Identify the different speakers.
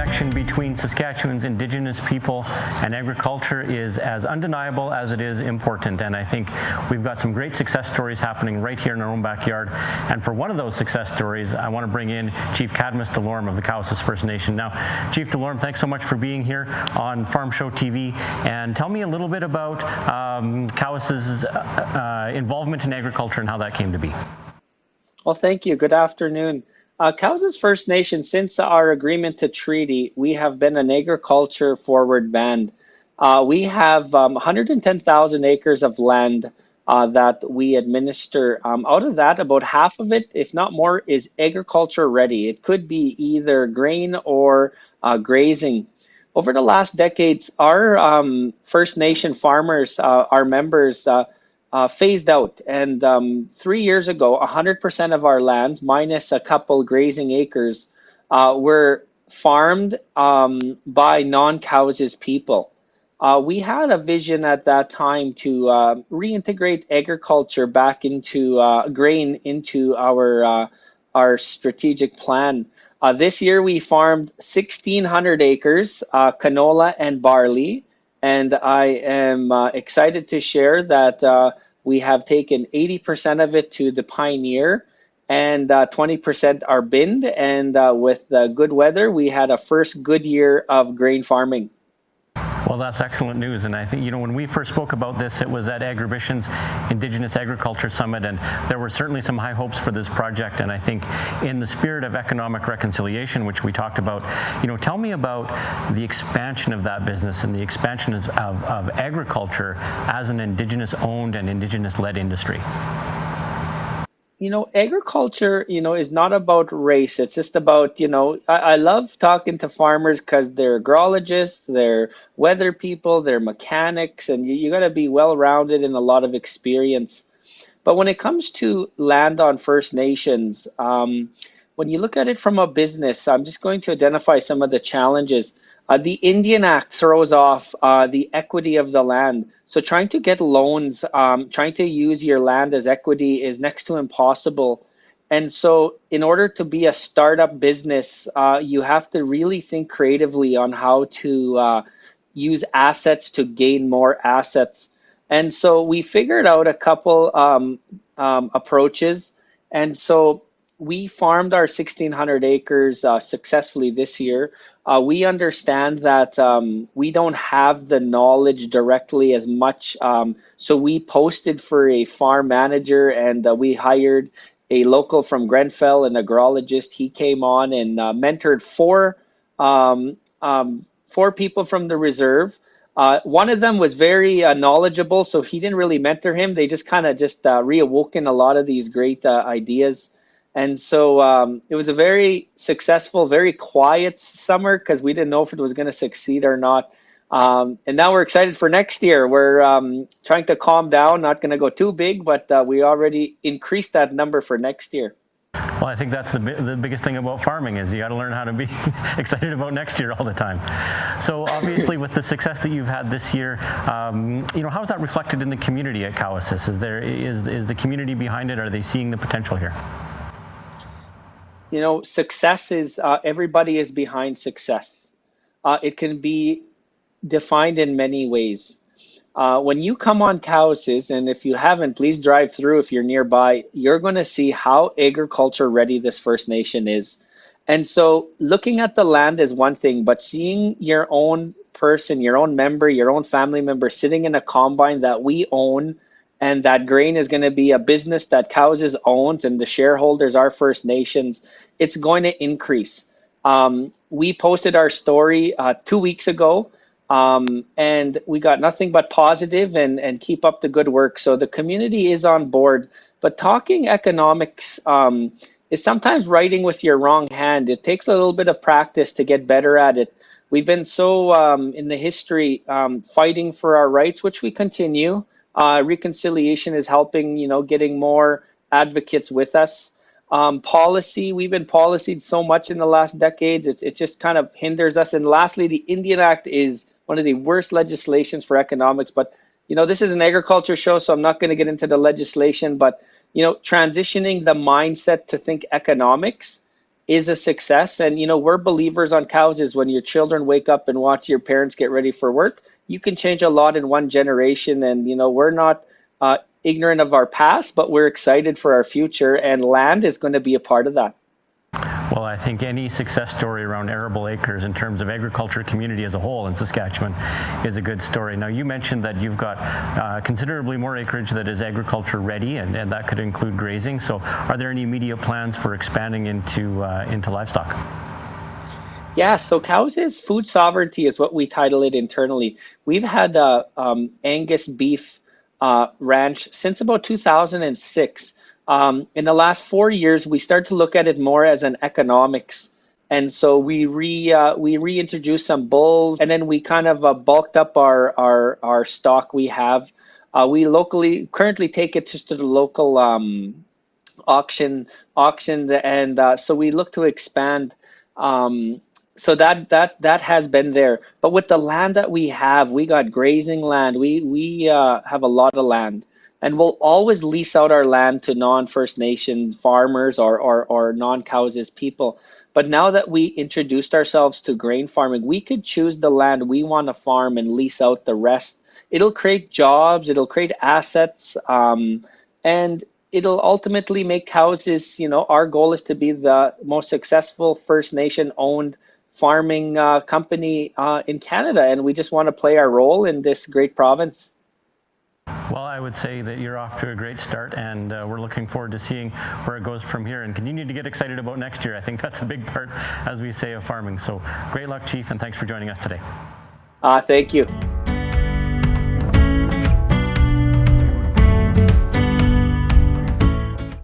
Speaker 1: connection between Saskatchewan's Indigenous people and agriculture is as undeniable as it is important. And I think we've got some great success stories happening right here in our own backyard. And for one of those success stories, I want to bring in Chief Cadmus Delorme of the Cowessnes First Nation. Now, Chief Delorme, thanks so much for being here on Farm Show TV. And tell me a little bit about Cowessnes' involvement in agriculture and how that came to be.
Speaker 2: Well, thank you. Good afternoon. Cowessnes First Nation, since our agreement to treaty, we have been an agriculture forward band. We have 110,000 acres of land that we administer. Out of that, about half of it, if not more, is agriculture ready. It could be either grain or grazing. Over the last decades, our First Nation farmers, our members, phased out. And 3 years ago, 100% of our lands, minus a couple grazing acres, were farmed by non-Cowessnes people. We had a vision at that time to reintegrate agriculture back into grain into our strategic plan. This year, we farmed 1,600 acres, canola and barley. And I am excited to share that we have taken 80% of it to the Pioneer and 20% are binned. And with good weather, we had a first good year of grain farming.
Speaker 1: Well, that's excellent news. And I think, when we first spoke about this, it was at Agribition's Indigenous Agriculture Summit, and there were certainly some high hopes for this project. And I think in the spirit of economic reconciliation, which we talked about, tell me about the expansion of that business and the expansion of agriculture as an Indigenous-owned and Indigenous-led industry.
Speaker 2: Agriculture, is not about race. It's just about, I love talking to farmers because they're agrologists, they're weather people, they're mechanics, and you got to be well-rounded and a lot of experience. But when it comes to land on First Nations, when you look at it from a business, I'm just going to identify some of the challenges. The Indian Act throws off the equity of the land. So trying to get loans, trying to use your land as equity is next to impossible. And so in order to be a startup business, you have to really think creatively on how to use assets to gain more assets. And so we figured out a couple approaches. And so we farmed our 1,600 acres successfully this year. We understand that we don't have the knowledge directly as much. So we posted for a farm manager and we hired a local from Grenfell, an agrologist. He came on and mentored four people from the reserve. One of them was very knowledgeable, so he didn't really mentor him. They just kind of reawoken a lot of these great ideas. And so it was a very successful, very quiet summer because we didn't know if it was going to succeed or not. And now we're excited for next year. We're trying to calm down, not going to go too big, but we already increased that number for next year.
Speaker 1: Well, I think that's the biggest thing about farming is you got to learn how to be excited about next year all the time. So obviously with the success that you've had this year, how is that reflected in the community at Cowessnes? Is the community behind it? Are they seeing the potential here?
Speaker 2: Success is everybody is behind success. It can be defined in many ways. When you come on Cowessnes, and if you haven't, please drive through if you're nearby, you're going to see how agriculture ready this First Nation is. And so looking at the land is one thing, but seeing your own person, your own member, your own family member sitting in a combine that we own, and that grain is going to be a business that Cowessnes owns and the shareholders are First Nations, it's going to increase. We posted our story 2 weeks ago, and we got nothing but positive and keep up the good work. So the community is on board. But talking economics is sometimes writing with your wrong hand. It takes a little bit of practice to get better at it. We've been so in the history fighting for our rights, which we continue. Reconciliation is helping, getting more advocates with us. Policy, we've been policied so much in the last decades, it just kind of hinders us. And lastly, the Indian Act is one of the worst legislations for economics. But, this is an agriculture show, so I'm not going to get into the legislation. But, transitioning the mindset to think economics is a success. And, we're believers on cows is when your children wake up and watch your parents get ready for work, you can change a lot in one generation. And, we're not ignorant of our past, but we're excited for our future, and land is going to be a part of that.
Speaker 1: Well, I think any success story around arable acres in terms of agriculture community as a whole in Saskatchewan is a good story. Now, you mentioned that you've got considerably more acreage that is agriculture ready, and that could include grazing. So are there any immediate plans for expanding into livestock?
Speaker 2: Yeah, so Cowessnes food sovereignty is what we title it internally. We've had Angus beef ranch since about 2006. In the last 4 years, we start to look at it more as an economics. And so we reintroduced some bulls, and then we kind of bulked up our stock we have. We locally currently take it just to the local auctions, and so we look to expand. So that has been there. But with the land that we got grazing land. We have a lot of land, and we'll always lease out our land to non-First Nation farmers or non-Cowessnes people. But now that we introduced ourselves to grain farming, we could choose the land we want to farm and lease out the rest. It'll create jobs, it'll create assets, and it'll ultimately make Cowessnes, our goal is to be the most successful First Nation owned farming company in Canada, and we just want to play our role in this great province.
Speaker 1: Well, I would say that you're off to a great start, and we're looking forward to seeing where it goes from here and continue to get excited about next year. I think that's a big part, as we say, of farming. So great luck, Chief, and thanks for joining us today.
Speaker 2: Thank you.